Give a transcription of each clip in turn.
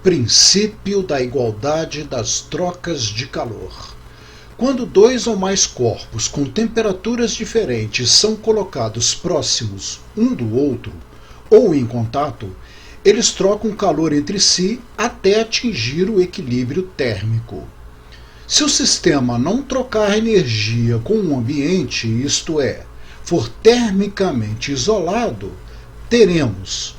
Princípio da igualdade das trocas de calor. Quando dois ou mais corpos com temperaturas diferentes são colocados próximos um do outro, ou em contato, eles trocam calor entre si até atingir o equilíbrio térmico. Se o sistema não trocar energia com o ambiente, isto é, for termicamente isolado, teremos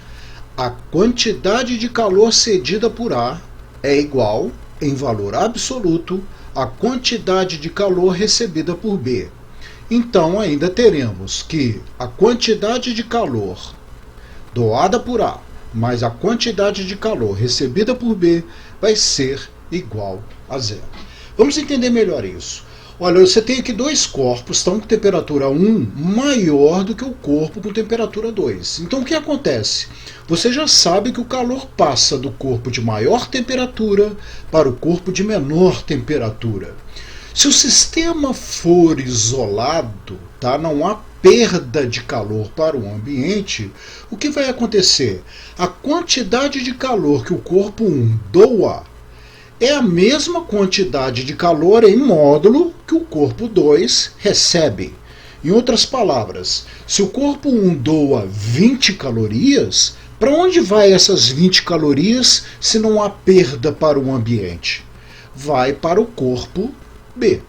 a quantidade de calor cedida por A é igual, em valor absoluto, à quantidade de calor recebida por B. Então ainda teremos que a quantidade de calor doada por A mais a quantidade de calor recebida por B vai ser igual a zero. Vamos entender melhor isso. Olha, você tem aqui dois corpos, estão com temperatura 1 maior do que o corpo com temperatura 2. Então o que acontece? Você já sabe que o calor passa do corpo de maior temperatura para o corpo de menor temperatura. Se o sistema for isolado, tá, não há perda de calor para o ambiente, o que vai acontecer? A quantidade de calor que o corpo 1 doa é a mesma quantidade de calor em módulo que o corpo 2 recebe. Em outras palavras, se o corpo 1 doa 20 calorias, para onde vai essas 20 calorias se não há perda para o ambiente? Vai para o corpo B.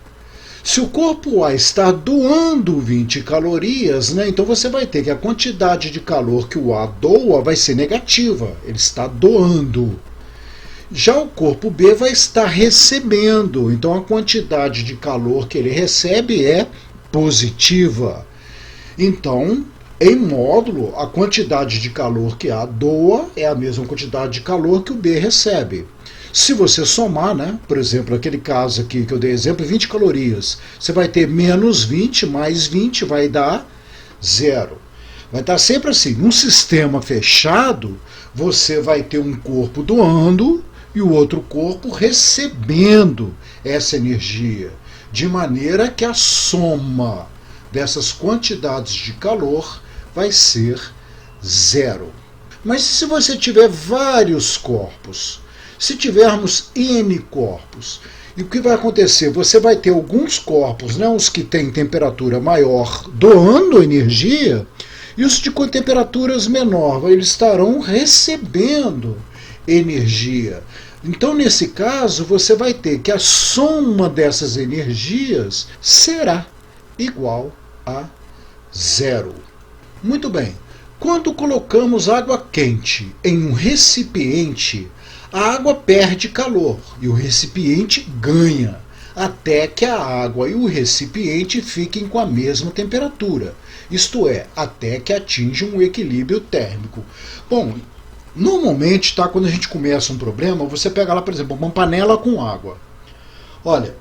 Se o corpo A está doando 20 calorias, então você vai ter que a quantidade de calor que o A doa vai ser negativa, ele está doando. Já o corpo B vai estar recebendo, então a quantidade de calor que ele recebe é positiva. Então, em módulo, a quantidade de calor que A doa é a mesma quantidade de calor que o B recebe. Se você somar, por exemplo, aquele caso aqui que eu dei exemplo, 20 calorias, você vai ter menos 20 mais 20 vai dar zero. Vai estar sempre assim, num sistema fechado, você vai ter um corpo doando e o outro corpo recebendo essa energia, de maneira que a soma dessas quantidades de calor vai ser zero. Mas se você tiver vários corpos, se tivermos N corpos, e o que vai acontecer? Você vai ter alguns corpos, os que têm temperatura maior, doando energia, e os de temperaturas menor, eles estarão recebendo energia. Então, nesse caso, você vai ter que a soma dessas energias será igual a zero. Muito bem. Quando colocamos água quente em um recipiente, a água perde calor e o recipiente ganha, até que a água e o recipiente fiquem com a mesma temperatura, isto é, até que atinjam um equilíbrio térmico. Bom, normalmente, quando a gente começa um problema, você pega lá, por exemplo, uma panela com água. Olha,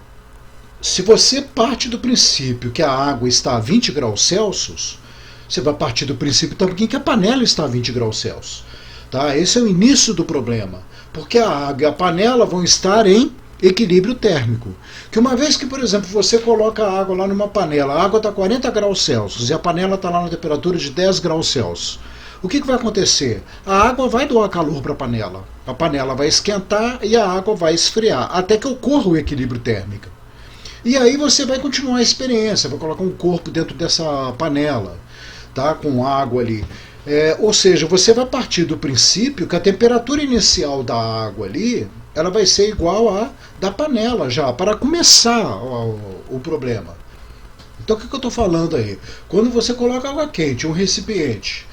se você parte do princípio que a água está a 20 graus Celsius, você vai partir do princípio também que a panela está a 20 graus Celsius. Tá? Esse é o início do problema, porque a água e a panela vão estar em equilíbrio térmico. Que uma vez que, por exemplo, você coloca a água lá numa panela, a água está a 40 graus Celsius e a panela está lá na temperatura de 10 graus Celsius. O que vai acontecer? A água vai doar calor para a panela vai esquentar e a água vai esfriar, até que ocorra o equilíbrio térmico. E aí você vai continuar a experiência, vai colocar um corpo dentro dessa panela, com água ali. Ou seja, você vai partir do princípio que a temperatura inicial da água ali, ela vai ser igual à da panela já, para começar o problema. Então o que eu estou falando aí? Quando você coloca água quente em um recipiente,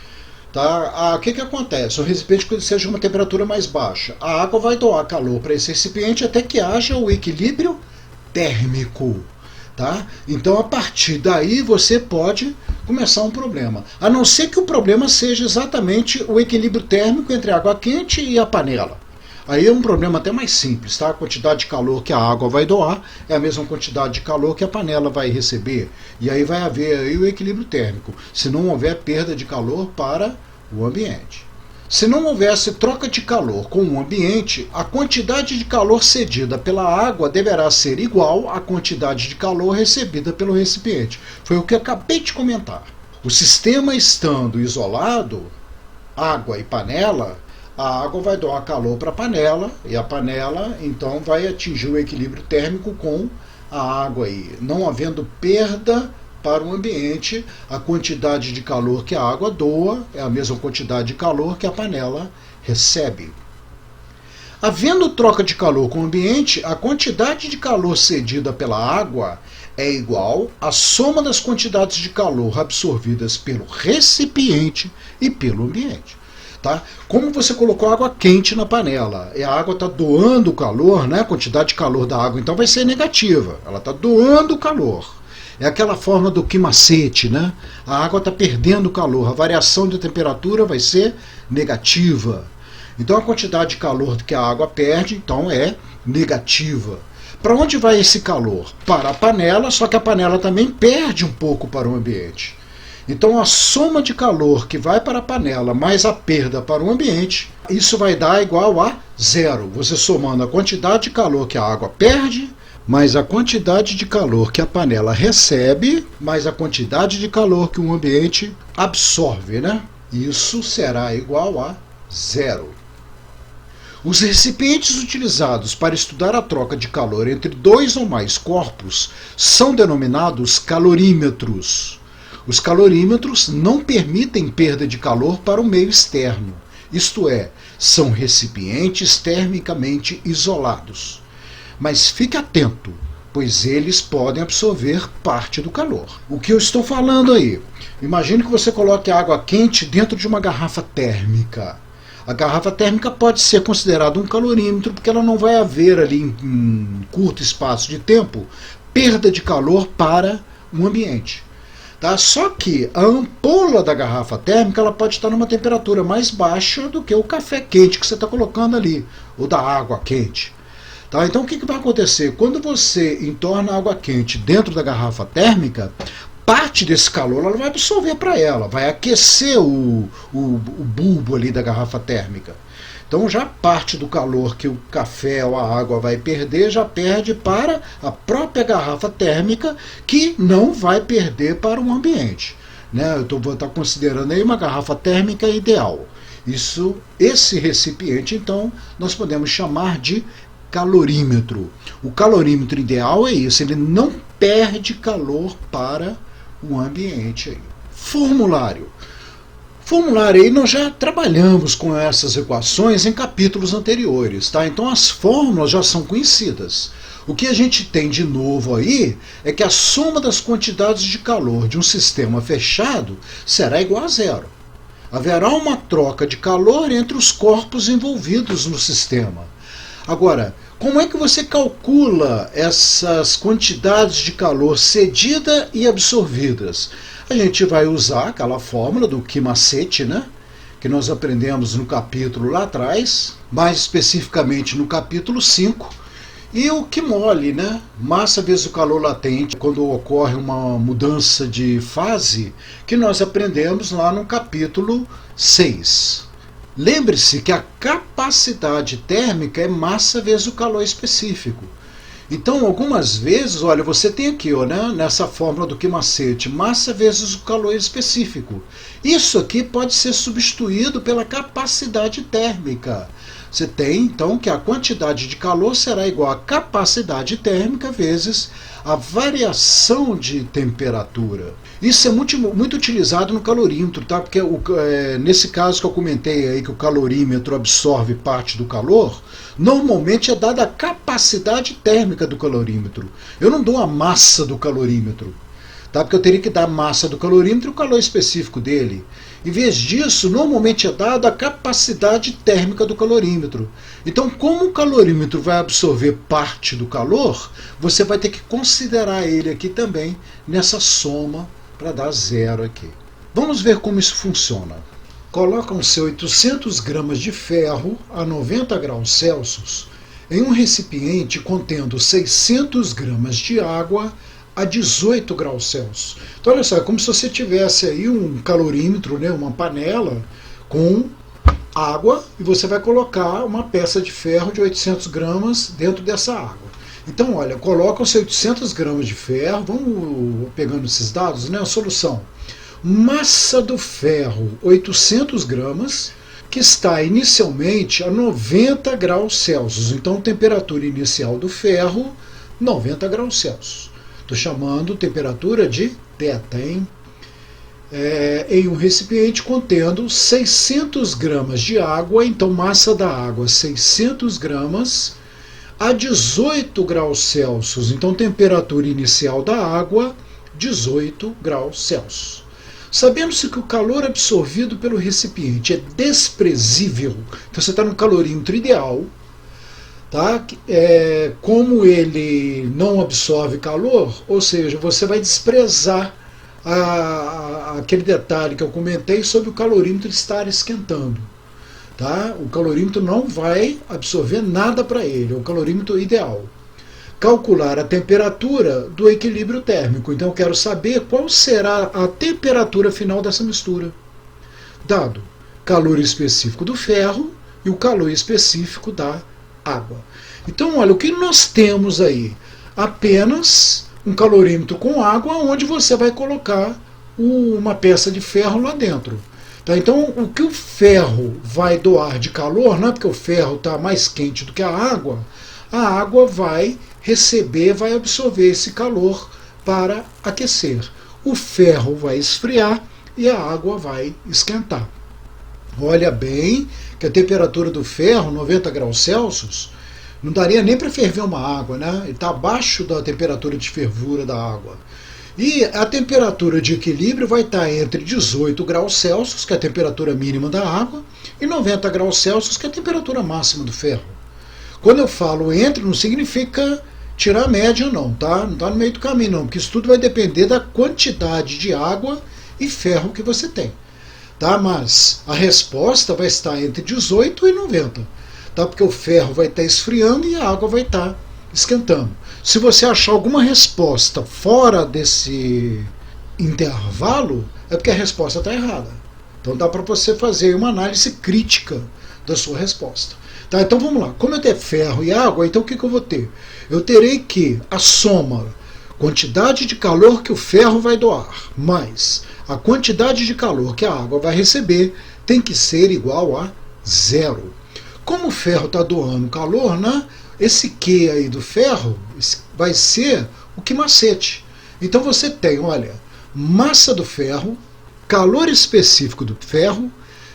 o que acontece? O recipiente que seja uma temperatura mais baixa, a água vai doar calor para esse recipiente até que haja o equilíbrio térmico. Então, a partir daí, você pode começar um problema. A não ser que o problema seja exatamente o equilíbrio térmico entre a água quente e a panela. Aí é um problema até mais simples. A quantidade de calor que a água vai doar é a mesma quantidade de calor que a panela vai receber. E aí vai haver aí o equilíbrio térmico, se não houver perda de calor para o ambiente. Se não houvesse troca de calor com o ambiente, a quantidade de calor cedida pela água deverá ser igual à quantidade de calor recebida pelo recipiente. Foi o que eu acabei de comentar. O sistema estando isolado, água e panela, a água vai doar calor para a panela, e a panela então vai atingir o equilíbrio térmico com a água aí. Não havendo perda para o ambiente, a quantidade de calor que a água doa é a mesma quantidade de calor que a panela recebe. Havendo troca de calor com o ambiente, a quantidade de calor cedida pela água é igual à soma das quantidades de calor absorvidas pelo recipiente e pelo ambiente. Tá? Como você colocou água quente na panela e a água está doando calor, né? A quantidade de calor da água então vai ser negativa, ela está doando calor. É aquela forma do quimacete, né? A água está perdendo calor, a variação de temperatura vai ser negativa. Então a quantidade de calor que a água perde então é negativa. Para onde vai esse calor? Para a panela, só que a panela também perde um pouco para o ambiente. Então a soma de calor que vai para a panela mais a perda para o ambiente, isso vai dar igual a zero. Você somando a quantidade de calor que a água perde, mais a quantidade de calor que a panela recebe, mais a quantidade de calor que o ambiente absorve, né? Isso será igual a zero. Os recipientes utilizados para estudar a troca de calor entre dois ou mais corpos são denominados calorímetros. Os calorímetros não permitem perda de calor para o meio externo, isto é, são recipientes termicamente isolados. Mas fique atento, pois eles podem absorver parte do calor. O que eu estou falando aí? Imagine que você coloque água quente dentro de uma garrafa térmica. A garrafa térmica pode ser considerada um calorímetro, porque ela não vai haver ali em curto espaço de tempo perda de calor para o ambiente. Tá? Só que a ampola da garrafa térmica ela pode estar numa temperatura mais baixa do que o café quente que você está colocando ali, ou da água quente. Tá? Então o que vai acontecer? Quando você entorna água quente dentro da garrafa térmica, parte desse calor ela vai absorver para ela, vai aquecer o bulbo ali da garrafa térmica. Então já parte do calor que o café ou a água vai perder, já perde para a própria garrafa térmica, que não vai perder para o ambiente. Né? Eu vou estar considerando aí uma garrafa térmica ideal. Esse recipiente, então, nós podemos chamar de calorímetro. O calorímetro ideal é isso, ele não perde calor para o ambiente. Aí. Formulário. Formulário aí nós já trabalhamos com essas equações em capítulos anteriores, tá? Então as fórmulas já são conhecidas. O que a gente tem de novo aí é que a soma das quantidades de calor de um sistema fechado será igual a zero. Haverá uma troca de calor entre os corpos envolvidos no sistema. Agora, como é que você calcula essas quantidades de calor cedida e absorvidas? A gente vai usar aquela fórmula do quimacete, né? Que nós aprendemos no capítulo lá atrás, mais especificamente no capítulo 5, e o QMOL, né? Massa vezes o calor latente, quando ocorre uma mudança de fase, que nós aprendemos lá no capítulo 6. Lembre-se que a capacidade térmica é massa vezes o calor específico. Então, algumas vezes, olha, você tem aqui, ó, né, nessa fórmula do quimacete, massa vezes o calor específico. Isso aqui pode ser substituído pela capacidade térmica. Você tem, então, que a quantidade de calor será igual à capacidade térmica vezes a variação de temperatura. Isso é muito utilizado no calorímetro, tá? Porque nesse caso que eu comentei aí que o calorímetro absorve parte do calor, normalmente é dada a capacidade térmica do calorímetro. Eu não dou a massa do calorímetro, tá? Porque eu teria que dar a massa do calorímetro e o calor específico dele. Em vez disso, normalmente é dada a capacidade térmica do calorímetro. Então, como o calorímetro vai absorver parte do calor, você vai ter que considerar ele aqui também nessa soma para dar zero aqui. Vamos ver como isso funciona. Colocam-se 800 gramas de ferro a 90 graus Celsius em um recipiente contendo 600 gramas de água a 18 graus Celsius. Então olha só, é como se você tivesse aí um calorímetro, né, uma panela com água, e você vai colocar uma peça de ferro de 800 gramas dentro dessa água. Então olha, colocam-se 800 gramas de ferro, vamos pegando esses dados, né, a solução. Massa do ferro, 800 gramas, que está inicialmente a 90 graus Celsius. Então, temperatura inicial do ferro, 90 graus Celsius. Estou chamando temperatura de θ, hein? Em um recipiente contendo 600 gramas de água, então massa da água 600 gramas a 18 graus Celsius, então temperatura inicial da água 18 graus Celsius. Sabendo-se que o calor absorvido pelo recipiente é desprezível, então você está no calorímetro ideal, tá? Como ele não absorve calor, ou seja, você vai desprezar aquele detalhe que eu comentei sobre o calorímetro estar esquentando. Tá? O calorímetro não vai absorver nada para ele, é o calorímetro ideal. Calcular a temperatura do equilíbrio térmico. Então eu quero saber qual será a temperatura final dessa mistura. Dado calor específico do ferro e o calor específico da água. Então olha, o que nós temos aí? Apenas um calorímetro com água, onde você vai colocar uma peça de ferro lá dentro. Tá? Então, o que o ferro vai doar de calor, não é porque o ferro está mais quente do que a água vai receber, vai absorver esse calor para aquecer. O ferro vai esfriar e a água vai esquentar. Olha bem que a temperatura do ferro, 90 graus Celsius, não daria nem para ferver uma água, né? Ele está abaixo da temperatura de fervura da água. E a temperatura de equilíbrio vai estar entre 18 graus Celsius, que é a temperatura mínima da água, e 90 graus Celsius, que é a temperatura máxima do ferro. Quando eu falo entre, não significa tirar a média não, tá? Não está no meio do caminho não, porque isso tudo vai depender da quantidade de água e ferro que você tem. Tá? Mas a resposta vai estar entre 18 e 90. Tá? Porque o ferro vai estar esfriando e a água vai estar esquentando. Se você achar alguma resposta fora desse intervalo, é porque a resposta está errada. Então dá para você fazer uma análise crítica da sua resposta. Tá? Então vamos lá. Como eu tenho ferro e água, então o que eu vou ter? Eu terei que a soma, quantidade de calor que o ferro vai doar, mais a quantidade de calor que a água vai receber, tem que ser igual a zero. Como o ferro está doando calor, né? Esse Q aí do ferro vai ser o que macete. Então você tem, olha, massa do ferro, calor específico do ferro,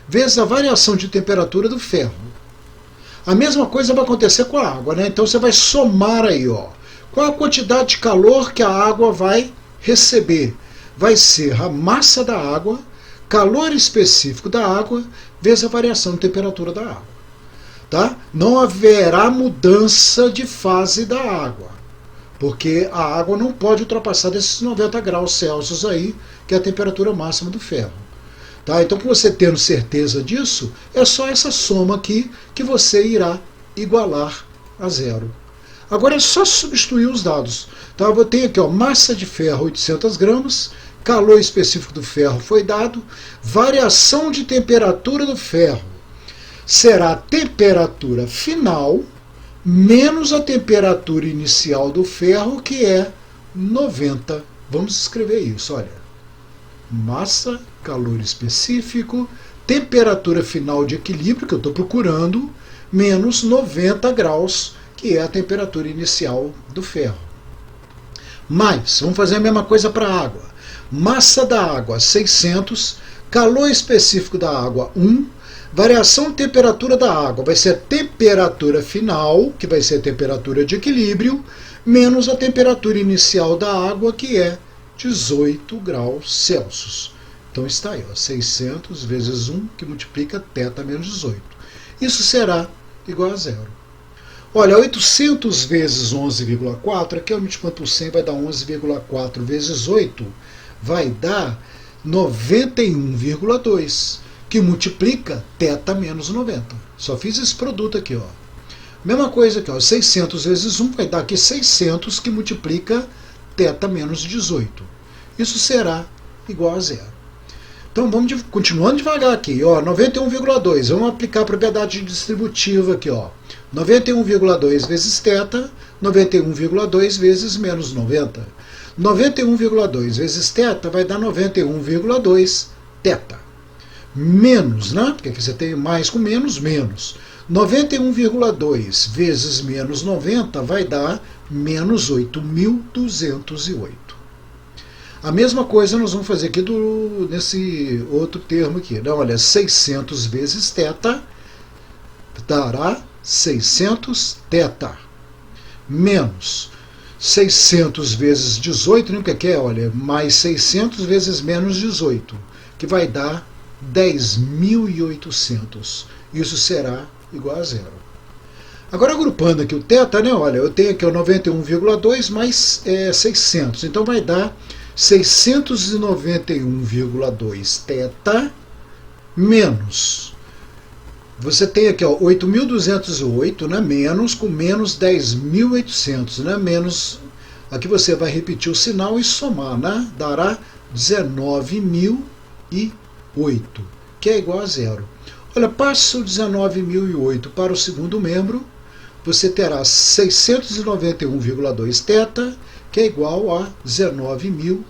vezes a variação de temperatura do ferro. A mesma coisa vai acontecer com a água, né? Então você vai somar aí, ó. Qual a quantidade de calor que a água vai receber? Vai ser a massa da água, calor específico da água, vezes a variação de temperatura da água. Tá? Não haverá mudança de fase da água, porque a água não pode ultrapassar desses 90 graus Celsius aí, que é a temperatura máxima do ferro. Tá? Então, com você tendo certeza disso, é só essa soma aqui que você irá igualar a zero. Agora é só substituir os dados. Tá? Eu tenho aqui, ó, massa de ferro 800 gramas, calor específico do ferro foi dado, variação de temperatura do ferro será a temperatura final menos a temperatura inicial do ferro, que é 90. Vamos escrever isso, olha. Massa, calor específico, temperatura final de equilíbrio, que eu estou procurando, menos 90 graus, que é a temperatura inicial do ferro. Mas, vamos fazer a mesma coisa para a água. Massa da água, 600, calor específico da água, 1, variação de temperatura da água vai ser a temperatura final, que vai ser a temperatura de equilíbrio, menos a temperatura inicial da água, que é 18 graus Celsius. Então está aí, ó, 600 vezes 1, que multiplica θ menos 18. Isso será igual a zero. Olha, 800 vezes 11,4, aqui eu multiplicando por 100 vai dar 11,4 vezes 8, vai dar 91,2. Que multiplica θ menos 90. Só fiz esse produto aqui, ó. Mesma coisa aqui, ó. 600 vezes 1 vai dar aqui 600, que multiplica θ menos 18. Isso será igual a zero. Então vamos continuando devagar aqui, ó. 91,2. Vamos aplicar a propriedade distributiva aqui, ó. 91,2 vezes θ, 91,2 vezes menos 90. 91,2 vezes θ vai dar 91,2 θ. menos, né? Porque aqui você tem mais com menos, menos. 91,2 vezes menos 90 vai dar menos 8.208. A mesma coisa nós vamos fazer aqui nesse outro termo aqui. Né? Olha, 600 vezes θ dará 600 θ. Menos 600 vezes 18, né? O que é? Olha, mais 600 vezes menos 18, que vai dar 10.800. Isso será igual a zero. Agora, agrupando aqui o θ, né? Olha, eu tenho aqui o 91,2 mais 600. Então vai dar 691,2 θ menos. Você tem aqui 8.208, né? Menos com menos 10.800, né? Menos. Aqui você vai repetir o sinal e somar, né? Dará 19.008, que é igual a zero. Olha, passa o 19.008 para o segundo membro, você terá 691,2 θ, que é igual a 19.008.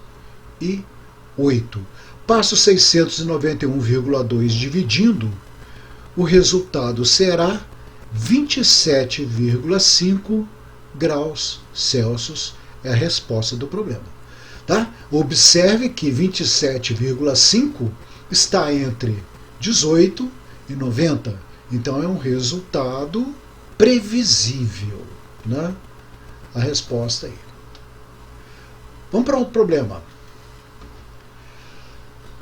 Passa o 691,2 dividindo, o resultado será 27,5 graus Celsius, é a resposta do problema. Tá? Observe que 27,5 está entre 18 e 90, então é um resultado previsível, né? A resposta aí. Vamos para outro problema.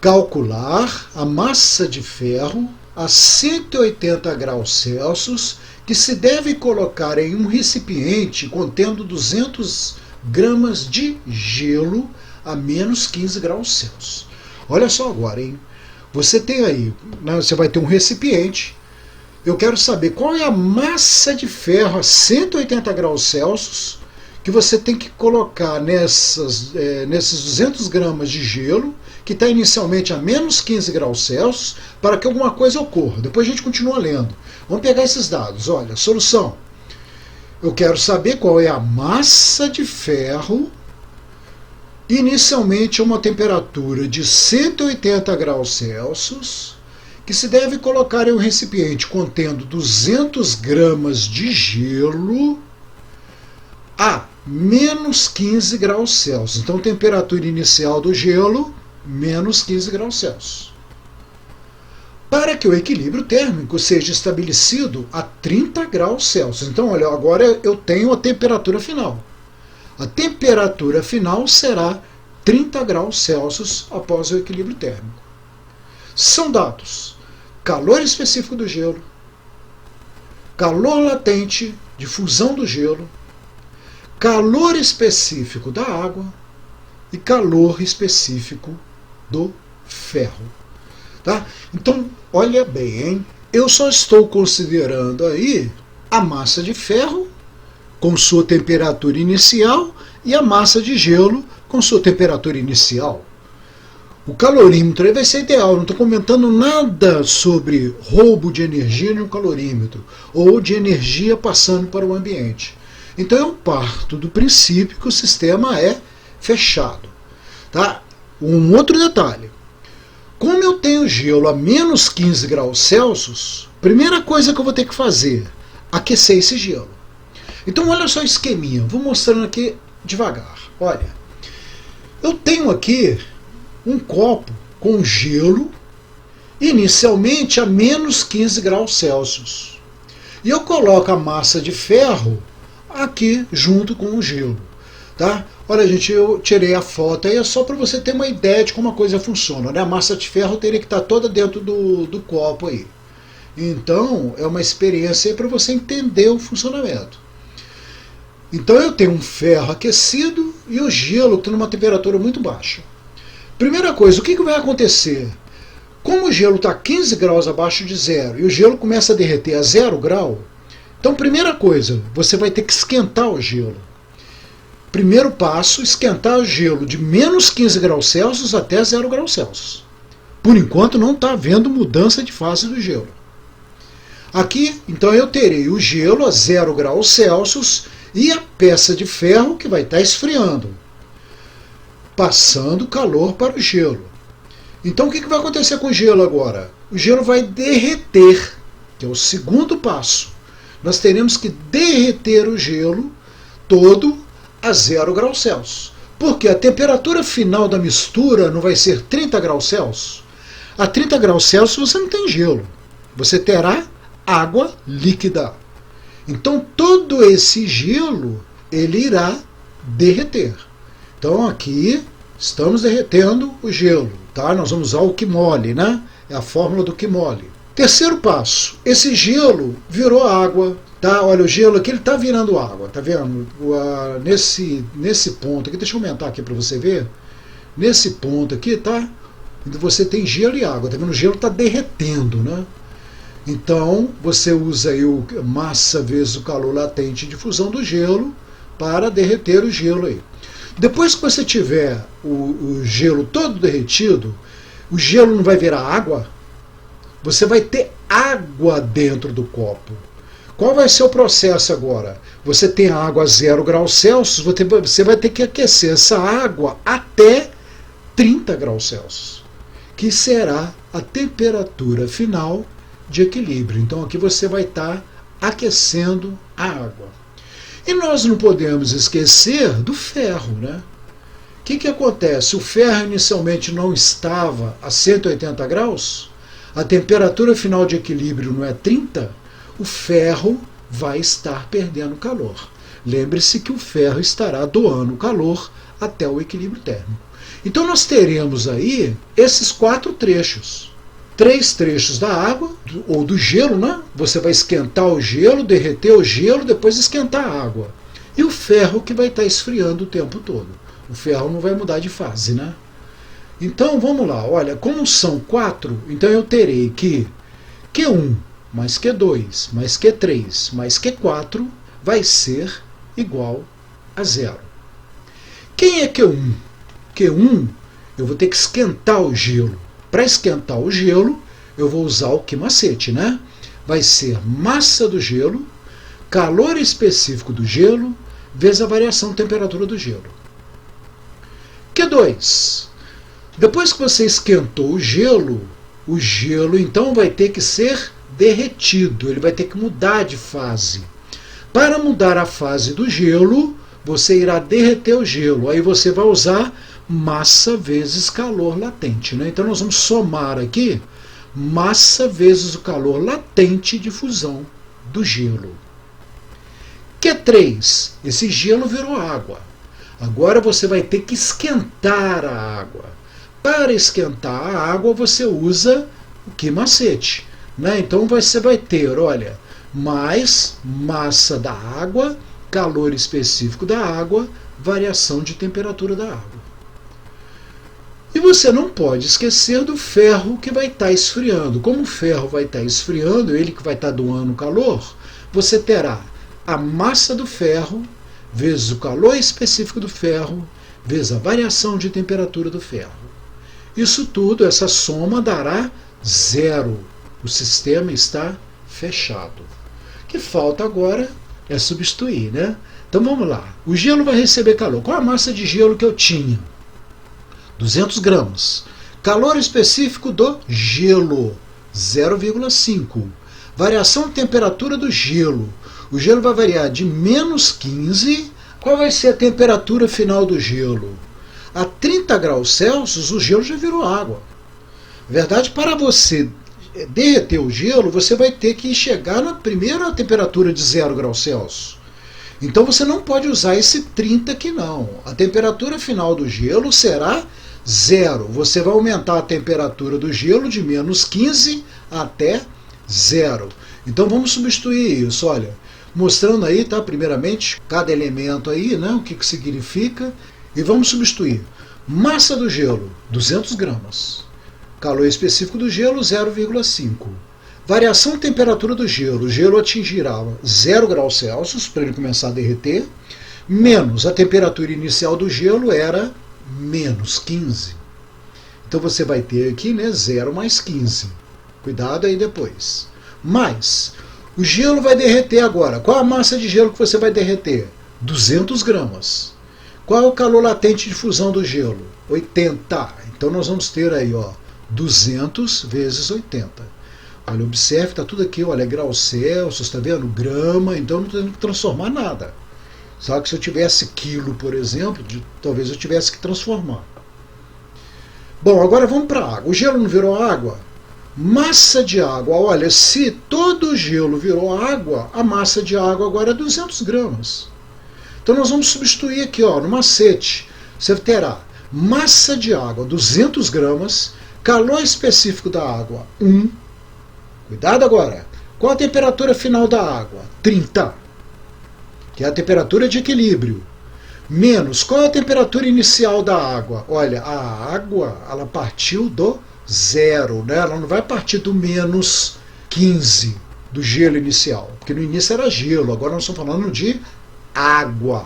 Calcular a massa de ferro a 180 graus Celsius que se deve colocar em um recipiente contendo 200 gramas de gelo a menos 15 graus Celsius. Olha só agora, hein? Você tem aí, né, você vai ter um recipiente. Eu quero saber qual é a massa de ferro a 180 graus Celsius que você tem que colocar nesses 200 gramas de gelo, que está inicialmente a menos 15 graus Celsius, para que alguma coisa ocorra. Depois a gente continua lendo. Vamos pegar esses dados. Olha, solução. Eu quero saber qual é a massa de ferro inicialmente a uma temperatura de 180 graus Celsius, que se deve colocar em um recipiente contendo 200 gramas de gelo a menos 15 graus Celsius. Então, temperatura inicial do gelo, menos 15 graus Celsius. Para que o equilíbrio térmico seja estabelecido a 30 graus Celsius. Então, olha, agora eu tenho a temperatura final. A temperatura final será 30 graus Celsius após o equilíbrio térmico. São dados: calor específico do gelo, calor latente de fusão do gelo, calor específico da água e calor específico do ferro. Tá? Então, olha bem, hein? Eu só estou considerando aí a massa de ferro com sua temperatura inicial e a massa de gelo com sua temperatura inicial. O calorímetro aí vai ser ideal, não estou comentando nada sobre roubo de energia no calorímetro ou de energia passando para o ambiente. Então eu parto do princípio que o sistema é fechado. Tá? Um outro detalhe. Como eu tenho gelo a menos 15 graus Celsius, primeira coisa que eu vou ter que fazer, aquecer esse gelo. Então olha só o esqueminha, vou mostrando aqui devagar. Olha, eu tenho aqui um copo com gelo inicialmente a menos 15 graus Celsius. E eu coloco a massa de ferro aqui junto com o gelo. Tá? Olha, gente, eu tirei a foto aí, é só para você ter uma ideia de como a coisa funciona. Né? A massa de ferro teria que estar toda dentro do copo aí. Então, é uma experiência para você entender o funcionamento. Então, eu tenho um ferro aquecido e o gelo que está numa temperatura muito baixa. Primeira coisa, o que vai acontecer? Como o gelo está 15 graus abaixo de zero e o gelo começa a derreter a 0 grau, então, primeira coisa, você vai ter que esquentar o gelo. Primeiro passo, esquentar o gelo de menos 15 graus Celsius até 0 graus Celsius. Por enquanto não está havendo mudança de fase do gelo. Aqui, então, eu terei o gelo a 0 graus Celsius e a peça de ferro que vai estar esfriando, passando calor para o gelo. Então o que vai acontecer com o gelo agora? O gelo vai derreter, que é o segundo passo. Nós teremos que derreter o gelo todo a 0 graus Celsius. Porque a temperatura final da mistura não vai ser 30 graus Celsius. A 30 graus Celsius você não tem gelo. Você terá água líquida. Então todo esse gelo ele irá derreter. Então aqui estamos derretendo o gelo. Tá? Nós vamos usar o Kmol, né? É a fórmula do Kmol. Terceiro passo. Esse gelo virou água. Tá? Olha, o gelo aqui está virando água. Tá vendo? Nesse ponto aqui, deixa eu aumentar aqui para você ver. Nesse ponto aqui, tá? Você tem gelo e água. Tá vendo? O gelo está derretendo, né? Então, você usa aí o massa vezes o calor latente de fusão do gelo para derreter o gelo aí. Depois que você tiver o gelo todo derretido, o gelo não vai virar água, você vai ter água dentro do copo. Qual vai ser o processo agora? Você tem a água a 0 graus Celsius, você vai ter que aquecer essa água até 30 graus Celsius, que será a temperatura final de equilíbrio. Então aqui você vai estar aquecendo a água. E nós não podemos esquecer do ferro, né? O que acontece? O ferro inicialmente não estava a 180 graus, a temperatura final de equilíbrio não é 30, o ferro vai estar perdendo calor. Lembre-se que o ferro estará doando calor até o equilíbrio térmico. Então nós teremos aí esses 4 trechos. 3 trechos da água, ou do gelo, né? Você vai esquentar o gelo, derreter o gelo, depois esquentar a água. E o ferro que vai estar esfriando o tempo todo. O ferro não vai mudar de fase, né? Então vamos lá, olha, como são 4, então eu terei que Q1 mais Q2 mais Q3 mais Q4 vai ser igual a 0. Quem é Q1? Q1 eu vou ter que esquentar o gelo. Para esquentar o gelo, eu vou usar o Q-macete, né? Vai ser massa do gelo, calor específico do gelo, vezes a variação de temperatura do gelo. Q2. Depois que você esquentou o gelo então vai ter que ser derretido, ele vai ter que mudar de fase. Para mudar a fase do gelo, você irá derreter o gelo, aí você vai usar massa vezes calor latente, né? Então nós vamos somar aqui massa vezes o calor latente de fusão do gelo. Q3, esse gelo virou água. Agora você vai ter que esquentar a água. Para esquentar a água você usa o Q-macete, né? Então você vai ter, olha, mais massa da água, calor específico da água, variação de temperatura da água. E você não pode esquecer do ferro que vai estar esfriando. Como o ferro vai estar esfriando, ele que vai estar doando calor, você terá a massa do ferro, vezes o calor específico do ferro, vezes a variação de temperatura do ferro. Isso tudo, essa soma dará 0. O sistema está fechado. O que falta agora é substituir, né? Então vamos lá. O gelo vai receber calor. Qual a massa de gelo que eu tinha? 200 gramas. Calor específico do gelo, 0,5. Variação de temperatura do gelo. O gelo vai variar de menos 15. Qual vai ser a temperatura final do gelo? A 30 graus Celsius, o gelo já virou água. Na verdade, para você derreter o gelo, você vai ter que chegar na primeira temperatura de 0 graus Celsius. Então você não pode usar esse 30 aqui não. A temperatura final do gelo será 0. Você vai aumentar a temperatura do gelo de menos 15 até 0. Então vamos substituir isso, olha. Mostrando aí, tá? Primeiramente, cada elemento aí, né? O que significa. E vamos substituir. Massa do gelo, 200 gramas. Calor específico do gelo, 0,5. Variação de temperatura do gelo. O gelo atingirá 0 graus Celsius para ele começar a derreter, menos a temperatura inicial do gelo era menos 15. Então você vai ter aqui, né, 0 mais 15. Cuidado aí depois. Mais, o gelo vai derreter agora. Qual a massa de gelo que você vai derreter? 200 gramas. Qual é o calor latente de fusão do gelo? 80. Então nós vamos ter aí, ó, 200 vezes 80. Olha, observe, está tudo aqui, olha, graus Celsius, está vendo? Grama, então não tem que transformar nada. Só que se eu tivesse quilo, por exemplo, talvez eu tivesse que transformar. Bom, agora vamos para a água. O gelo não virou água? Massa de água. Olha, se todo o gelo virou água, a massa de água agora é 200 gramas. Então nós vamos substituir aqui, ó, no macete. Você terá massa de água, 200 gramas, calor específico da água, 1. Cuidado agora. Qual a temperatura final da água? 30. Que é a temperatura de equilíbrio. Menos, qual é a temperatura inicial da água? Olha, a água, ela partiu do zero, né? Ela não vai partir do menos 15 do gelo inicial, porque no início era gelo, agora nós estamos falando de água.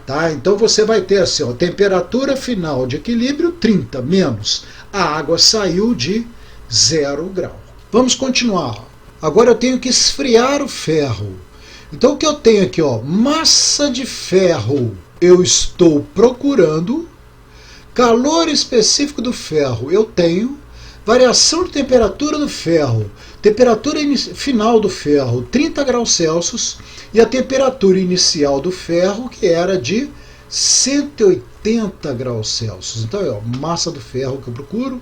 Tá? Então você vai ter assim, ó, temperatura final de equilíbrio 30, menos a água saiu de 0 grau. Vamos continuar. Agora eu tenho que esfriar o ferro. Então o que eu tenho aqui, ó, massa de ferro, eu estou procurando, calor específico do ferro eu tenho, variação de temperatura do ferro, temperatura final do ferro 30 graus Celsius e a temperatura inicial do ferro que era de 180 graus Celsius. Então, ó, massa do ferro que eu procuro,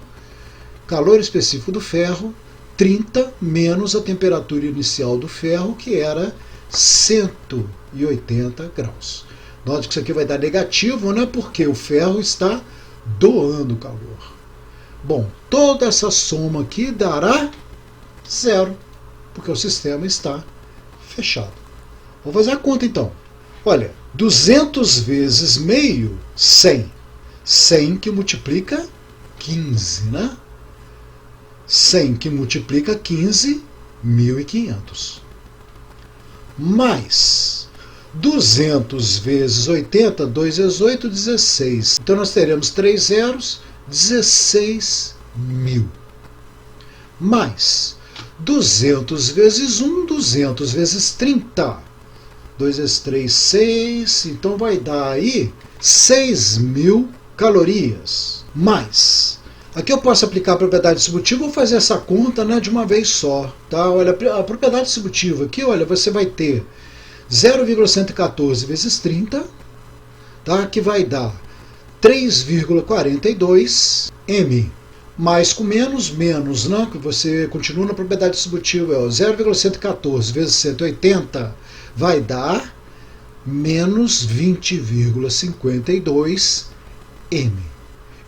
calor específico do ferro, 30 menos a temperatura inicial do ferro que era 180 graus. Note que isso aqui vai dar negativo, né? Porque o ferro está doando calor. Bom, toda essa soma aqui dará 0, porque o sistema está fechado. Vou fazer a conta então. Olha, 200 vezes meio, 100. 100 que multiplica 15, né? 100 que multiplica 15, 1.500. Mais 200 vezes 80, 2 vezes 8, 16. Então nós teremos 3 zeros, 16.000. Mais 200 vezes 1, 200 vezes 30. 2 vezes 3, 6. Então vai dar aí 6.000 calorias. Mais. Aqui eu posso aplicar a propriedade distributiva, vou fazer essa conta, né, de uma vez só. Tá? Olha, a propriedade distributiva aqui, olha, você vai ter 0,114 vezes 30, tá? Que vai dar 3,42 m. Mais com menos, menos, né? Que você continua na propriedade distributiva, 0,114 vezes 180 vai dar menos 20,52 m.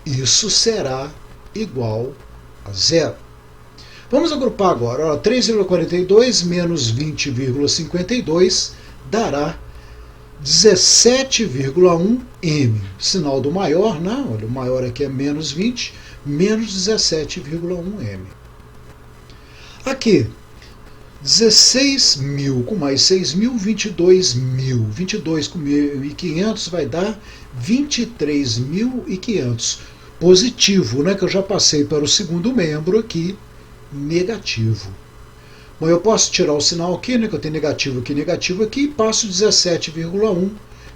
Isso será igual a 0. Vamos agrupar agora. 3,42 menos 20,52 dará 17,1 m. Sinal do maior, né? Olha, o maior aqui é menos 20, menos 17,1 m. Aqui, 16.000 com mais 6.000, 22.000. 22 com 1.500 vai dar 23.500. Positivo, né? Que eu já passei para o segundo membro aqui, negativo. Bom, eu posso tirar o sinal aqui, né? Que eu tenho negativo aqui, e passo 17,1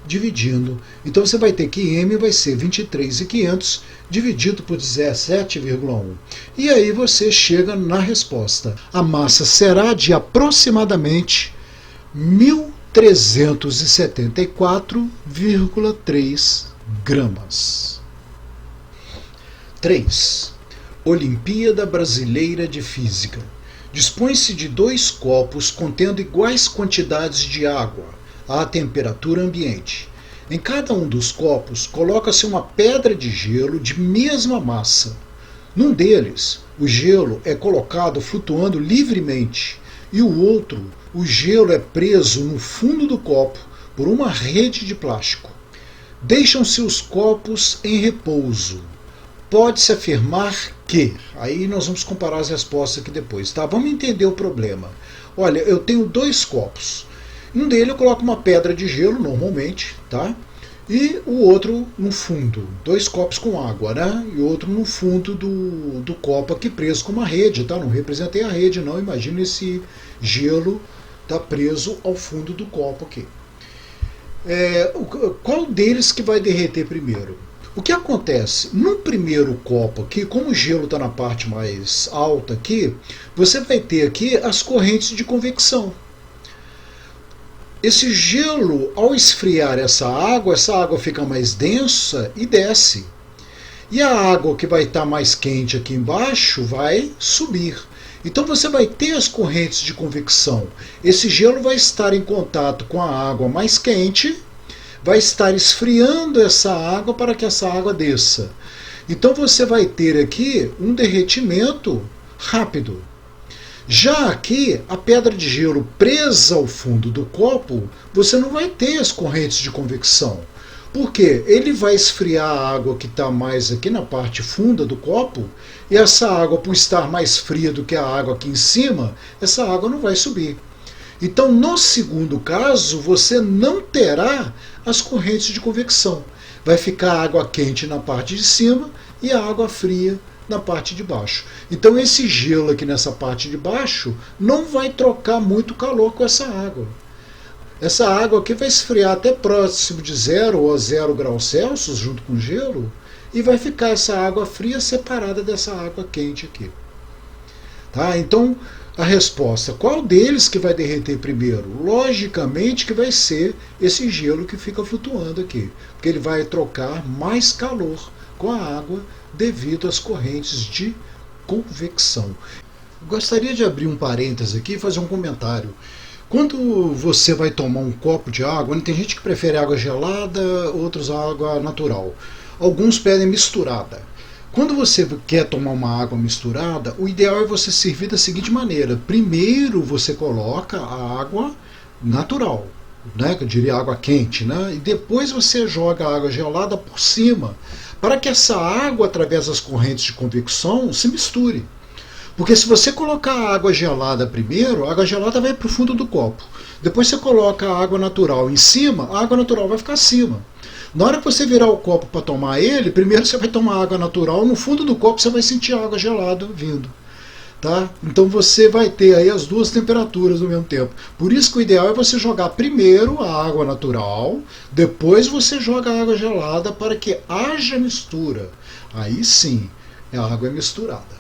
dividindo. Então você vai ter que m vai ser 23.500 dividido por 17,1. E aí você chega na resposta. A massa será de aproximadamente 1.374,3 gramas. 3. Olimpíada Brasileira de Física. Dispõe-se de 2 copos contendo iguais quantidades de água à temperatura ambiente. Em cada um dos copos coloca-se uma pedra de gelo de mesma massa. Num deles, o gelo é colocado flutuando livremente e o outro, o gelo é preso no fundo do copo por uma rede de plástico. Deixam-se os copos em repouso. Pode-se afirmar que... Aí nós vamos comparar as respostas aqui depois, tá? Vamos entender o problema. Olha, eu tenho 2 copos. Um deles eu coloco uma pedra de gelo, normalmente, tá? E o outro no fundo. 2 copos com água, né? E outro no fundo do copo aqui preso com uma rede, tá? Não representei a rede, não. Imagina esse gelo tá preso ao fundo do copo aqui. Qual deles que vai derreter primeiro? O que acontece? No primeiro copo aqui, como o gelo está na parte mais alta aqui, você vai ter aqui as correntes de convecção. Esse gelo, ao esfriar essa água fica mais densa e desce. E a água que vai estar mais quente aqui embaixo vai subir. Então você vai ter as correntes de convecção. Esse gelo vai estar em contato com a água mais quente, vai estar esfriando essa água para que essa água desça. Então você vai ter aqui um derretimento rápido. Já aqui, a pedra de gelo presa ao fundo do copo, você não vai ter as correntes de convecção. Por quê? Ele vai esfriar a água que está mais aqui na parte funda do copo, e essa água, por estar mais fria do que a água aqui em cima, essa água não vai subir. Então, no segundo caso, você não terá as correntes de convecção. Vai ficar a água quente na parte de cima e a água fria na parte de baixo. Então esse gelo aqui nessa parte de baixo não vai trocar muito calor com essa água. Essa água aqui vai esfriar até próximo de 0 ou a 0 graus Celsius junto com o gelo, e vai ficar essa água fria separada dessa água quente aqui. Tá? Então a resposta, qual deles que vai derreter primeiro? Logicamente que vai ser esse gelo que fica flutuando aqui, porque ele vai trocar mais calor com a água devido às correntes de convecção. Gostaria de abrir um parênteses aqui e fazer um comentário. Quando você vai tomar um copo de água, tem gente que prefere água gelada, outros água natural. Alguns pedem misturada. Quando você quer tomar uma água misturada, o ideal é você servir da seguinte maneira. Primeiro você coloca a água natural, né, que eu diria água quente, né, e depois você joga a água gelada por cima, para que essa água, através das correntes de convecção, se misture. Porque se você colocar a água gelada primeiro, a água gelada vai para o fundo do copo. Depois você coloca a água natural em cima, a água natural vai ficar acima. Na hora que você virar o copo para tomar ele, primeiro você vai tomar água natural, no fundo do copo você vai sentir a água gelada vindo. Tá? Então você vai ter aí as duas temperaturas ao mesmo tempo. Por isso que o ideal é você jogar primeiro a água natural, depois você joga a água gelada para que haja mistura. Aí sim, a água é misturada.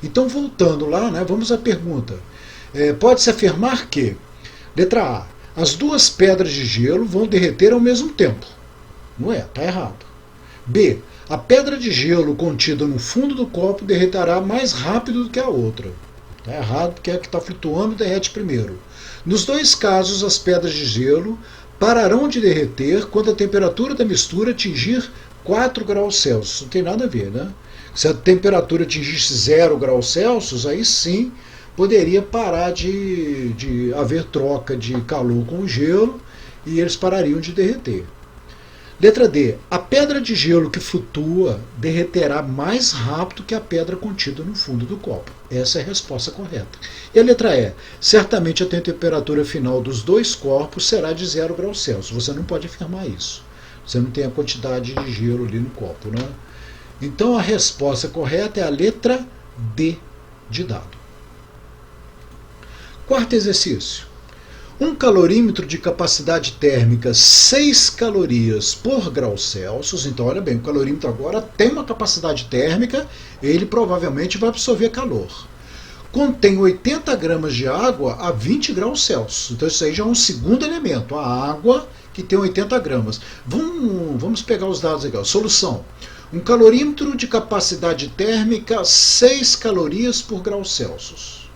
Então voltando lá, né, vamos à pergunta. Pode-se afirmar que, letra A, as duas pedras de gelo vão derreter ao mesmo tempo. Não é, está errado. B, a pedra de gelo contida no fundo do copo derreterá mais rápido do que a outra. Está errado, porque a que está flutuando derrete primeiro. Nos dois casos, as pedras de gelo pararão de derreter quando a temperatura da mistura atingir 4 graus Celsius. Não tem nada a ver, né? Se a temperatura atingisse 0 graus Celsius, aí sim poderia parar de haver troca de calor com o gelo e eles parariam de derreter. Letra D. A pedra de gelo que flutua derreterá mais rápido que a pedra contida no fundo do copo. Essa é a resposta correta. E a letra E. Certamente a temperatura final dos dois corpos será de 0 graus Celsius. Você não pode afirmar isso. Você não tem a quantidade de gelo ali no copo, né? Então a resposta correta é a letra D de dado. Quarto exercício. Um calorímetro de capacidade térmica 6 calorias por grau Celsius. Então, olha bem, o calorímetro agora tem uma capacidade térmica, ele provavelmente vai absorver calor. Contém 80 gramas de água a 20 graus Celsius. Então, isso aí já é um segundo elemento, a água que tem 80 gramas. Vamos pegar os dados aqui. Ó. Solução. Um calorímetro de capacidade térmica 6 calorias por grau Celsius.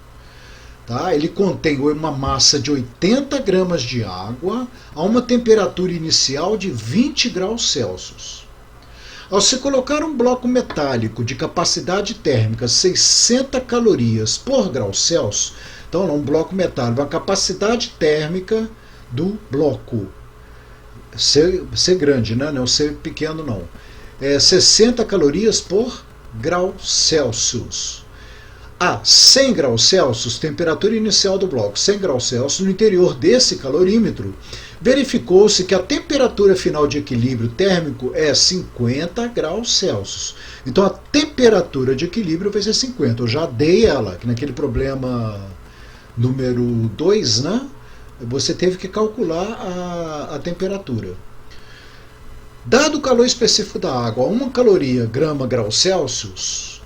Tá? Ele contém uma massa de 80 gramas de água a uma temperatura inicial de 20 graus Celsius. Ao se colocar um bloco metálico de capacidade térmica 60 calorias por grau Celsius, então um bloco metálico, a capacidade térmica do bloco, ser grande, né? Não ser pequeno não, 60 calorias por grau Celsius. A 100 graus Celsius, temperatura inicial do bloco 100 graus Celsius, no interior desse calorímetro, verificou-se que a temperatura final de equilíbrio térmico é 50 graus Celsius. Então a temperatura de equilíbrio vai ser 50. Eu já dei ela, que naquele problema número 2, né? Você teve que calcular a temperatura. Dado o calor específico da água a 1 caloria grama grau Celsius,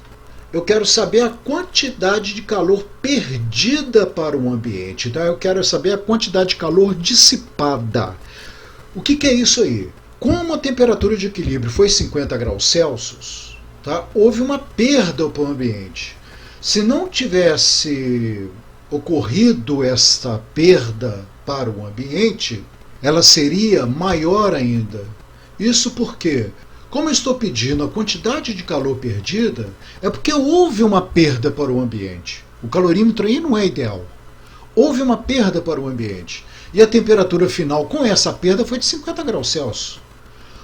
eu quero saber a quantidade de calor perdida para o ambiente. Então eu quero saber a quantidade de calor dissipada. O que é isso aí? Como a temperatura de equilíbrio foi 50 graus Celsius, tá, houve uma perda para o ambiente. Se não tivesse ocorrido esta perda para o ambiente, ela seria maior ainda. Isso porque, como eu estou pedindo a quantidade de calor perdida, é porque houve uma perda para o ambiente. O calorímetro aí não é ideal. Houve uma perda para o ambiente. E a temperatura final com essa perda foi de 50 graus Celsius.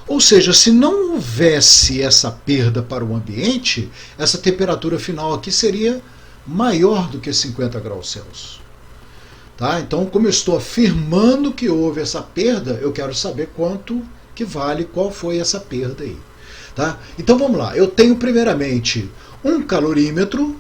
Ou seja, se não houvesse essa perda para o ambiente, essa temperatura final aqui seria maior do que 50 graus Celsius. Tá? Então, como eu estou afirmando que houve essa perda, eu quero saber quanto que vale, qual foi essa perda aí. Tá? Então vamos lá, eu tenho primeiramente um calorímetro,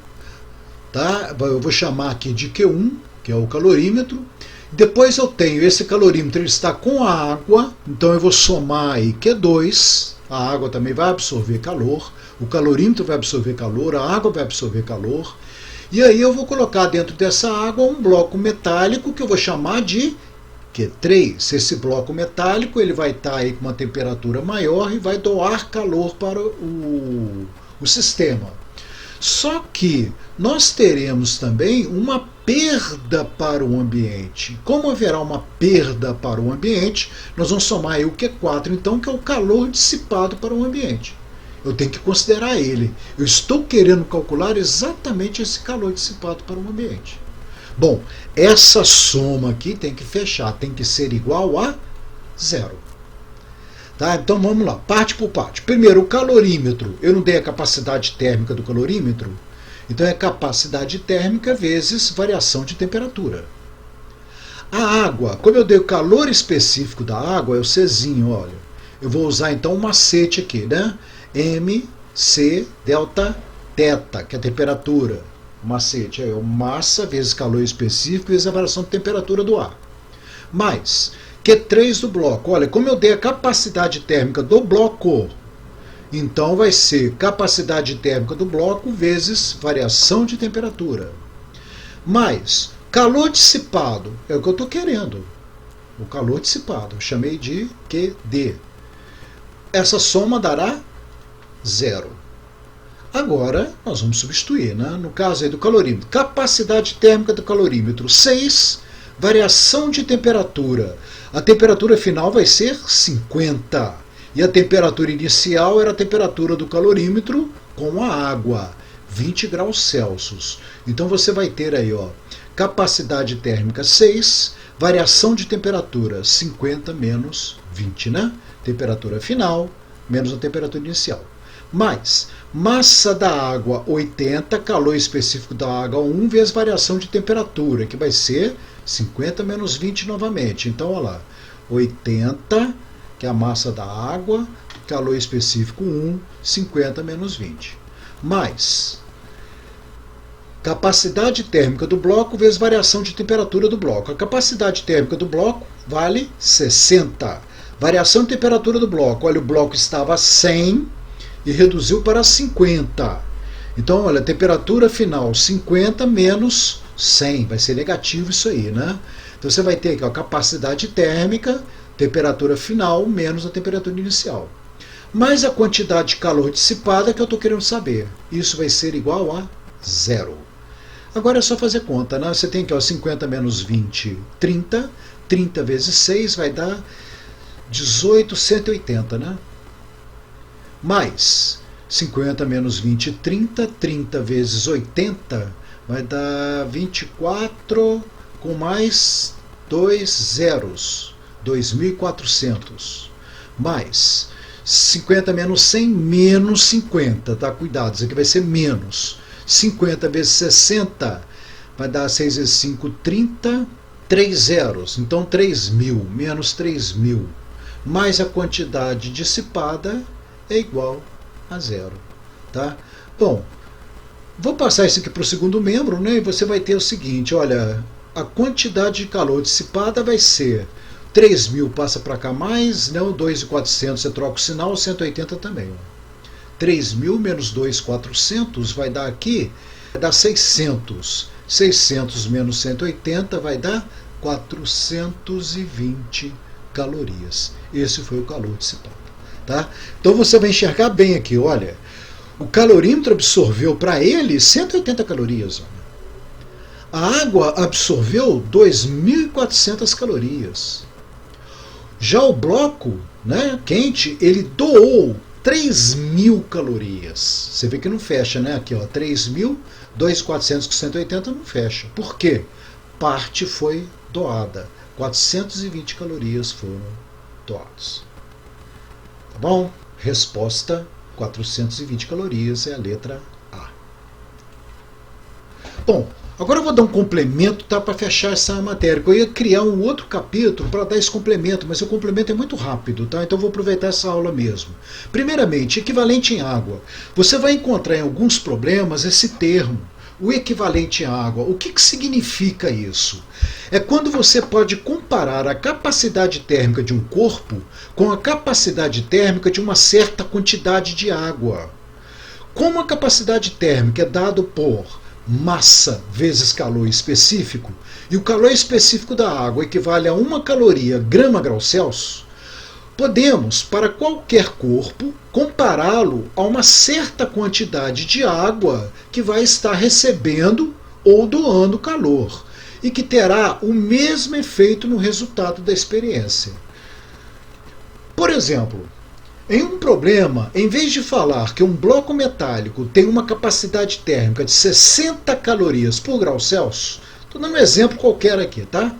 tá? Eu vou chamar aqui de Q1, que é o calorímetro. Depois eu tenho esse calorímetro, ele está com a água, então eu vou somar aí Q2, a água também vai absorver calor, o calorímetro vai absorver calor, a água vai absorver calor, e aí eu vou colocar dentro dessa água um bloco metálico que eu vou chamar de Q3. Esse bloco metálico ele vai estar aí com uma temperatura maior e vai doar calor para o sistema. Só que nós teremos também uma perda para o ambiente. Como haverá uma perda para o ambiente, nós vamos somar aí o Q4, então, que é o calor dissipado para o ambiente. Eu tenho que considerar ele. Eu estou querendo calcular exatamente esse calor dissipado para o ambiente. Bom, essa soma aqui tem que fechar, tem que ser igual a zero. Tá? Então vamos lá, parte por parte. Primeiro, o calorímetro. Eu não dei a capacidade térmica do calorímetro, então é capacidade térmica vezes variação de temperatura. A água, como eu dei o calor específico da água, é o Czinho, olha. Eu vou usar então um macete aqui, né? MC delta θ, que é a temperatura. O macete é massa vezes calor específico vezes a variação de temperatura do ar. Mais Q3 do bloco. Olha, como eu dei a capacidade térmica do bloco, então vai ser capacidade térmica do bloco vezes variação de temperatura. Mais calor dissipado, é o que eu estou querendo. O calor dissipado, eu chamei de QD. Essa soma dará zero. Agora, nós vamos substituir, né? No caso aí do calorímetro. Capacidade térmica do calorímetro, 6. Variação de temperatura. A temperatura final vai ser 50. E a temperatura inicial era a temperatura do calorímetro com a água, 20 graus Celsius. Então você vai ter aí, ó, capacidade térmica 6, variação de temperatura 50 menos 20, né? Temperatura final menos a temperatura inicial. Mais massa da água 80, calor específico da água 1 vezes variação de temperatura, que vai ser 50 menos 20 novamente. Então, olha lá, 80, que é a massa da água, calor específico 1, 50 menos 20. Mais capacidade térmica do bloco vezes variação de temperatura do bloco. A capacidade térmica do bloco vale 60. Variação de temperatura do bloco, olha, o bloco estava a 100 e reduziu para 50. Então, olha, temperatura final 50 menos 100, vai ser negativo isso aí, né? Então você vai ter aqui a capacidade térmica, temperatura final menos a temperatura inicial. Mais a quantidade de calor dissipada que eu estou querendo saber. Isso vai ser igual a zero. Agora é só fazer conta, né? Você tem aqui, ó, 50 menos 20, 30. 30 vezes 6 vai dar 18,180, né? Mais 50 menos 20, 30. 30 vezes 80 vai dar 24 com mais 2 zeros, 2.400. Mais 50 menos 100, menos 50, tá? Cuidado, isso aqui vai ser menos. 50 vezes 60 vai dar 6 vezes 5, 30, 3 zeros. Então 3.000, menos 3.000. Mais a quantidade dissipada é igual a zero. Tá? Bom, vou passar isso aqui para o segundo membro, né? E você vai ter o seguinte, olha, a quantidade de calor dissipada vai ser 3.000 passa para cá mais, não, 2.400 você troca o sinal, 180 também. 3.000 menos 2.400 vai dar aqui, vai dar 600. 600 menos 180 vai dar 420 calorias. Esse foi o calor dissipado. Tá? Então você vai enxergar bem aqui, olha, o calorímetro absorveu para ele 180 calorias. Olha. A água absorveu 2.400 calorias. Já o bloco, né, quente, ele doou 3.000 calorias. Você vê que não fecha, né? Aqui, ó, 3.000, 2.400 com 180 não fecha. Por quê? Parte foi doada. 420 calorias foram doadas. Tá bom? Resposta: 420 calorias é a letra A. Bom, agora eu vou dar um complemento, tá, para fechar essa matéria. Eu ia criar um outro capítulo para dar esse complemento, mas o complemento é muito rápido, tá? Então eu vou aproveitar essa aula mesmo. Primeiramente, equivalente em água. Você vai encontrar em alguns problemas esse termo, o equivalente em água. O que significa isso? É quando você pode comparar a capacidade térmica de um corpo com a capacidade térmica de uma certa quantidade de água. Como a capacidade térmica é dada por massa vezes calor específico, e o calor específico da água equivale a 1 caloria grama-grau Celsius, podemos, para qualquer corpo, compará-lo a uma certa quantidade de água que vai estar recebendo ou doando calor, e que terá o mesmo efeito no resultado da experiência. Por exemplo, em um problema, em vez de falar que um bloco metálico tem uma capacidade térmica de 60 calorias por grau Celsius, estou dando um exemplo qualquer aqui, tá?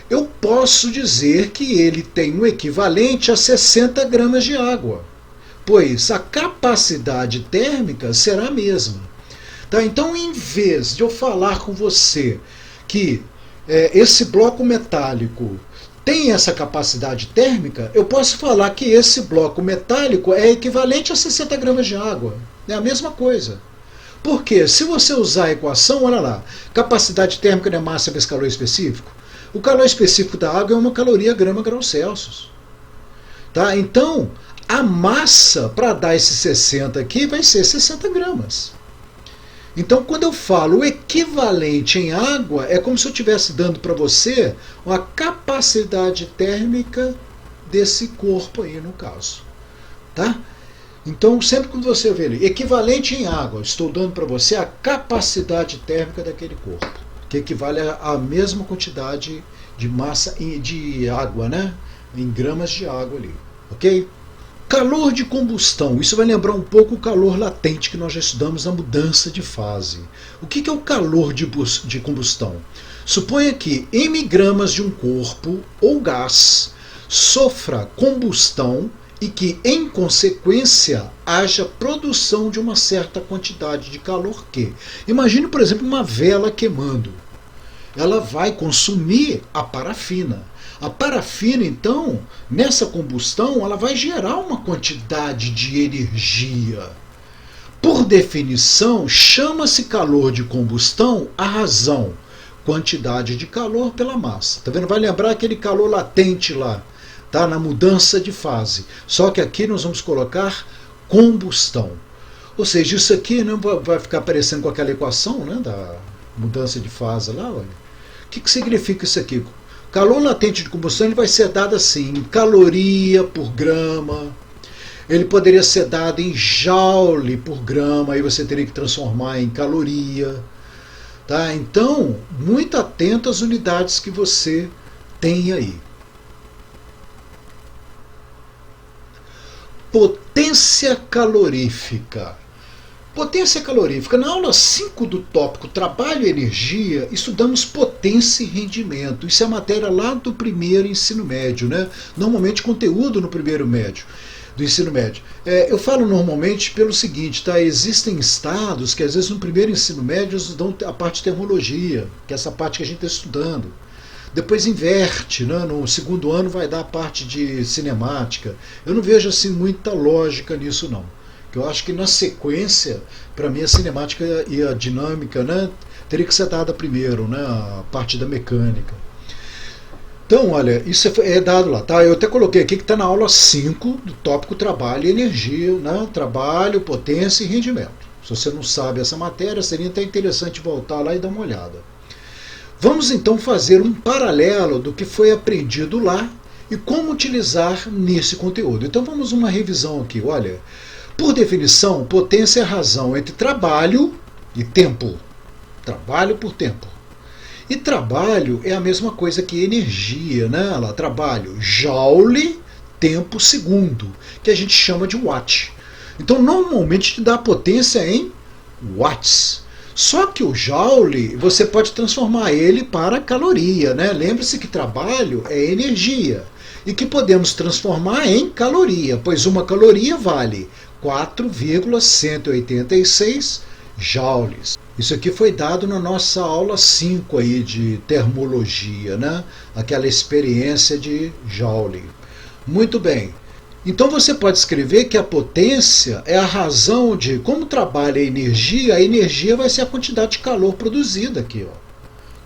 Eu posso dizer que ele tem um equivalente a 60 gramas de água, pois a capacidade térmica será a mesma. Tá? Então, em vez de eu falar com você que esse bloco metálico tem essa capacidade térmica, eu posso falar que esse bloco metálico é equivalente a 60 gramas de água. É a mesma coisa. Porque se você usar a equação, olha lá, capacidade térmica de massa vezes calor específico, o calor específico da água é 1 caloria grama-grau Celsius. Tá? Então, a massa para dar esse 60 aqui vai ser 60 gramas. Então, quando eu falo o equivalente em água, é como se eu estivesse dando para você uma capacidade térmica desse corpo aí, no caso. Tá? Então, sempre que você vê ali, equivalente em água, estou dando para você a capacidade térmica daquele corpo, que equivale à mesma quantidade de massa de água, né? Em gramas de água ali. Ok? Calor de combustão, isso vai lembrar um pouco o calor latente que nós já estudamos na mudança de fase. O que é o calor de combustão? Suponha que m gramas de um corpo ou gás sofra combustão e que, em consequência, haja produção de uma certa quantidade de calor que. Imagine, por exemplo, uma vela queimando. Ela vai consumir a parafina. A parafina, então, nessa combustão, ela vai gerar uma quantidade de energia. Por definição, chama-se calor de combustão a razão, quantidade de calor pela massa. Tá vendo? Vai lembrar aquele calor latente lá, tá? Na mudança de fase. Só que aqui nós vamos colocar combustão. Ou seja, isso aqui não vai ficar parecendo com aquela equação, né, da mudança de fase lá, olha. O que significa isso aqui? Calor latente de combustão ele vai ser dado assim, em caloria por grama. Ele poderia ser dado em joule por grama, aí você teria que transformar em caloria. Tá? Então, muito atento às unidades que você tem aí. Potência calorífica. Potência calorífica. Na aula 5 do tópico Trabalho e Energia, estudamos potência e rendimento. Isso é matéria lá do primeiro ensino médio, né? Normalmente conteúdo no primeiro médio, do ensino médio. Eu falo normalmente pelo seguinte, tá? Existem estados que às vezes no primeiro ensino médio eles dão a parte de termologia, que é essa parte que a gente está estudando. Depois inverte, né? No segundo ano vai dar a parte de cinemática. Eu não vejo assim muita lógica nisso não. Eu acho que na sequência, para mim a cinemática e a dinâmica, né, teria que ser dada primeiro, né, a parte da mecânica. Então, olha, isso é dado lá, tá? Eu até coloquei aqui que está na aula 5 do tópico trabalho e energia, né? Trabalho, potência e rendimento. Se você não sabe essa matéria, seria até interessante voltar lá e dar uma olhada. Vamos então fazer um paralelo do que foi aprendido lá e como utilizar nesse conteúdo. Então vamos uma revisão aqui. Olha, por definição, potência é a razão entre trabalho e tempo. Trabalho por tempo. E trabalho é a mesma coisa que energia, né? Lá, trabalho, joule, tempo, segundo, que a gente chama de watt. Então, normalmente, te dá potência em watts. Só que o joule, você pode transformar ele para caloria, né? Lembre-se que trabalho é energia e que podemos transformar em caloria, pois uma caloria vale 4,186 joules. Isso aqui foi dado na nossa aula 5 aí de termologia, né? Aquela experiência de Joule. Muito bem. Então você pode escrever que a potência é a razão de como trabalha a energia vai ser a quantidade de calor produzida aqui, ó,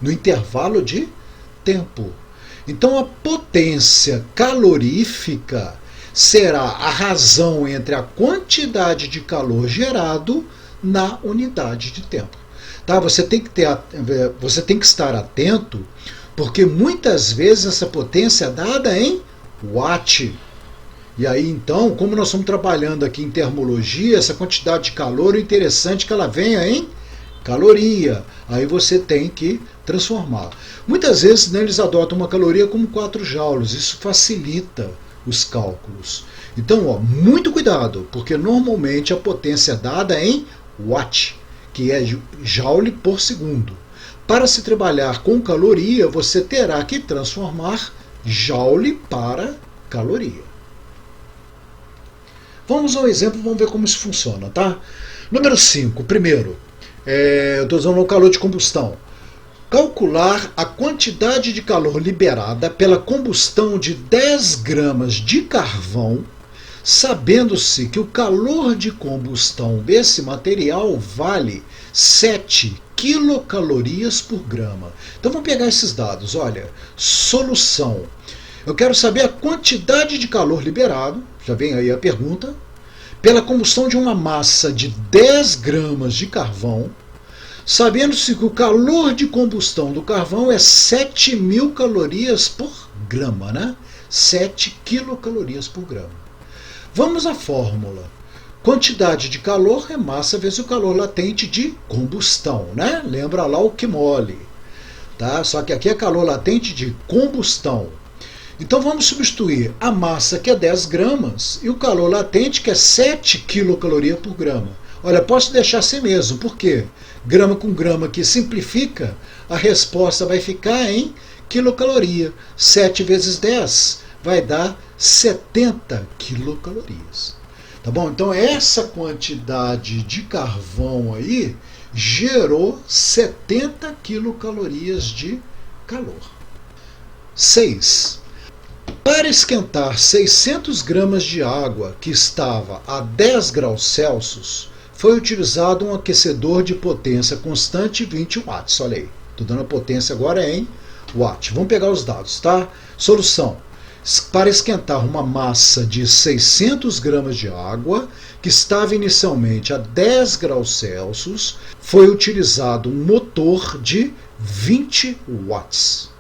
no intervalo de tempo. Então a potência calorífica será a razão entre a quantidade de calor gerado na unidade de tempo. Tá? Você tem que estar atento, porque muitas vezes essa potência é dada em watt. E aí então, como nós estamos trabalhando aqui em termologia, essa quantidade de calor, o interessante é que ela venha em caloria. Aí você tem que transformar. Muitas vezes, né, eles adotam uma caloria como 4 joules, isso facilita os cálculos. Então, ó, muito cuidado, porque normalmente a potência é dada em watt, que é joule por segundo. Para se trabalhar com caloria, você terá que transformar joule para caloria. Vamos ao exemplo, vamos ver como isso funciona, tá? Número 5, primeiro, eu estou usando o calor de combustão. Calcular a quantidade de calor liberada pela combustão de 10 gramas de carvão, sabendo-se que o calor de combustão desse material vale 7 quilocalorias por grama. Então vamos pegar esses dados. Olha, solução. Eu quero saber a quantidade de calor liberado, já vem aí a pergunta, pela combustão de uma massa de 10 gramas de carvão, sabendo-se que o calor de combustão do carvão é 7.000 calorias por grama, né? 7 quilocalorias por grama. Vamos à fórmula. Quantidade de calor é massa vezes o calor latente de combustão, né? Lembra lá o QMOL, tá? Só que aqui é calor latente de combustão. Então vamos substituir a massa, que é 10 gramas, e o calor latente, que é 7 quilocalorias por grama. Olha, posso deixar assim mesmo, por quê? Grama com grama que simplifica, a resposta vai ficar em quilocaloria. 7 vezes 10 vai dar 70 quilocalorias. Tá bom? Então essa quantidade de carvão aí gerou 70 quilocalorias de calor. 6. Para esquentar 600 gramas de água que estava a 10 graus Celsius, foi utilizado um aquecedor de potência constante 20 watts. Olha aí, estou dando a potência agora em watt. Vamos pegar os dados, tá? Solução. Para esquentar uma massa de 600 gramas de água, que estava inicialmente a 10 graus Celsius, foi utilizado um motor de 20 watts.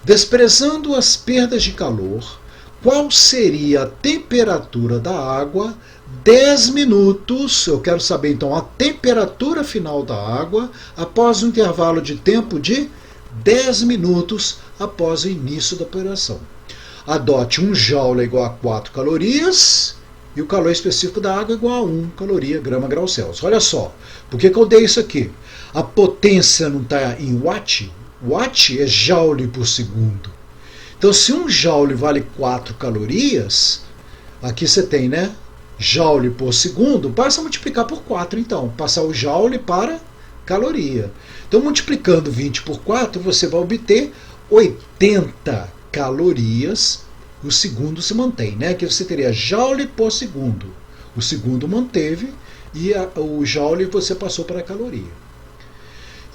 Desprezando as perdas de calor, qual seria a temperatura da água 10 minutos, eu quero saber então a temperatura final da água após um intervalo de tempo de 10 minutos após o início da operação. Adote 1 joule igual a 4 calorias e o calor específico da água igual a 1 caloria grama grau Celsius. Olha só, por que eu dei isso aqui? A potência não está em watt? Watt é joule por segundo. Então se 1 joule vale 4 calorias, aqui você tem, né? Joule por segundo, basta multiplicar por 4 então, passar o joule para caloria. Então multiplicando 20 por 4, você vai obter 80 calorias, o segundo se mantém, né? Aqui você teria joule por segundo. O segundo manteve e o joule você passou para a caloria.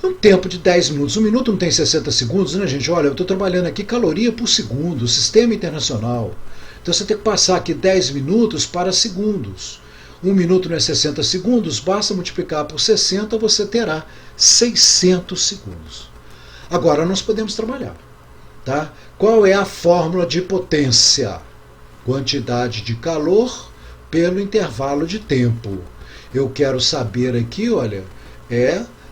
Um tempo de 10 minutos. Um minuto não tem 60 segundos, né, gente? Olha, eu estou trabalhando aqui caloria por segundo, sistema internacional. Então você tem que passar aqui 10 minutos para segundos. Um minuto não é 60 segundos, basta multiplicar por 60, você terá 600 segundos. Agora nós podemos trabalhar. Tá? Qual é a fórmula de potência? Quantidade de calor pelo intervalo de tempo. Eu quero saber aqui, olha,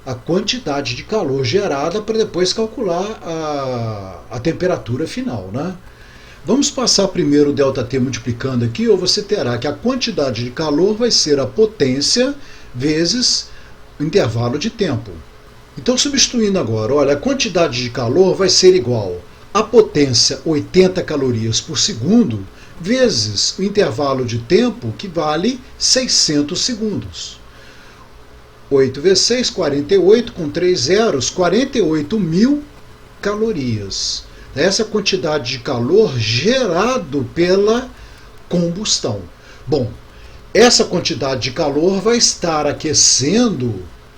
a quantidade de calor gerada para depois calcular a temperatura final, né? Vamos passar primeiro o ΔT multiplicando aqui, ou você terá que a quantidade de calor vai ser a potência vezes o intervalo de tempo. Então, substituindo agora, olha, a quantidade de calor vai ser igual a potência 80 calorias por segundo vezes o intervalo de tempo, que vale 600 segundos. 8 vezes 6, 48, com 3 zeros, 48 mil calorias. Essa quantidade de calor gerado pela combustão. Bom, essa quantidade de calor vai estar aquecendo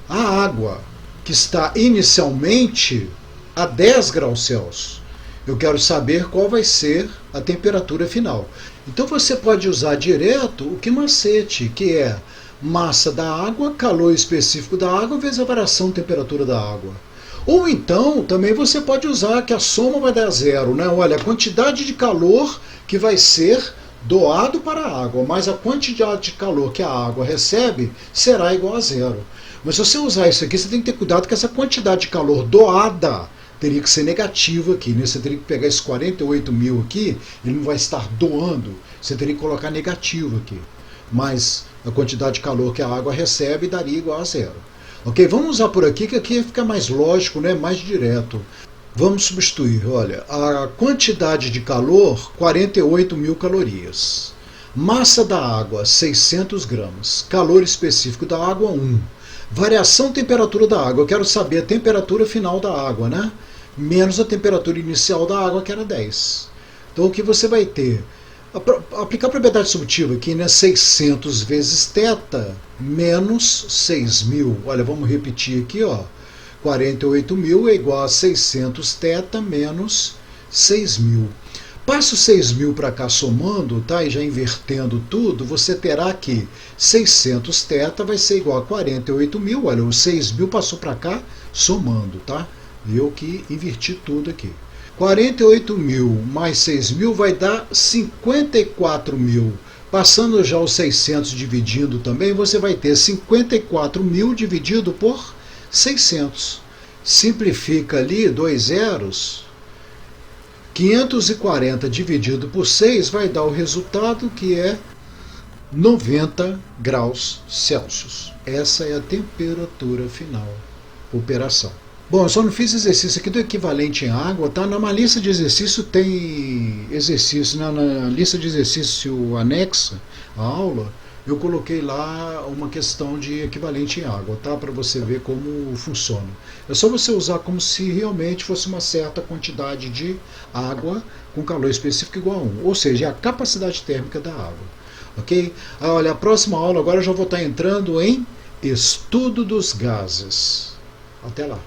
a água, que está inicialmente a 10 graus Celsius. Eu quero saber qual vai ser a temperatura final. Então você pode usar direto o que macete, que é massa da água, calor específico da água, vezes a variação de temperatura da água. Ou então, também você pode usar que a soma vai dar zero, né? Olha, a quantidade de calor que vai ser doado para a água, mais a quantidade de calor que a água recebe será igual a zero. Mas se você usar isso aqui, você tem que ter cuidado que essa quantidade de calor doada teria que ser negativa aqui, né? Você teria que pegar esses 48 mil aqui, ele não vai estar doando, você teria que colocar negativo aqui. Mas a quantidade de calor que a água recebe daria igual a zero. Ok? Vamos usar por aqui, que aqui fica mais lógico, né? Mais direto. Vamos substituir, olha, a quantidade de calor, 48 mil calorias. Massa da água, 600 gramas. Calor específico da água, 1. Variação temperatura da água, eu quero saber a temperatura final da água, né? Menos a temperatura inicial da água, que era 10. Então o que você vai ter? Aplicar a propriedade subjetiva aqui, né? 600 vezes θ menos 6.000. Olha, vamos repetir aqui, ó. 48.000 é igual a 600 θ menos 6.000. Passa o 6.000 para cá somando, tá? E já invertendo tudo, você terá que 600 θ vai ser igual a 48.000. Olha, o 6.000 passou para cá somando, tá? Eu que inverti tudo aqui. 48.000 mais 6.000 vai dar 54.000. Passando já os 600 dividindo também, você vai ter 54.000 dividido por 600. Simplifica ali, 2 zeros. 540 dividido por 6 vai dar o resultado que é 90 graus Celsius. Essa é a temperatura final. Operação. Bom, eu só não fiz exercício aqui do equivalente em água, tá? Na lista de exercício tem exercício, na lista de exercício anexa à aula, eu coloquei lá uma questão de equivalente em água, tá? Para você ver como funciona. É só você usar como se realmente fosse uma certa quantidade de água com calor específico igual a 1, ou seja, é a capacidade térmica da água. Ok? Olha, a próxima aula agora eu já vou estar entrando em estudo dos gases. Até lá.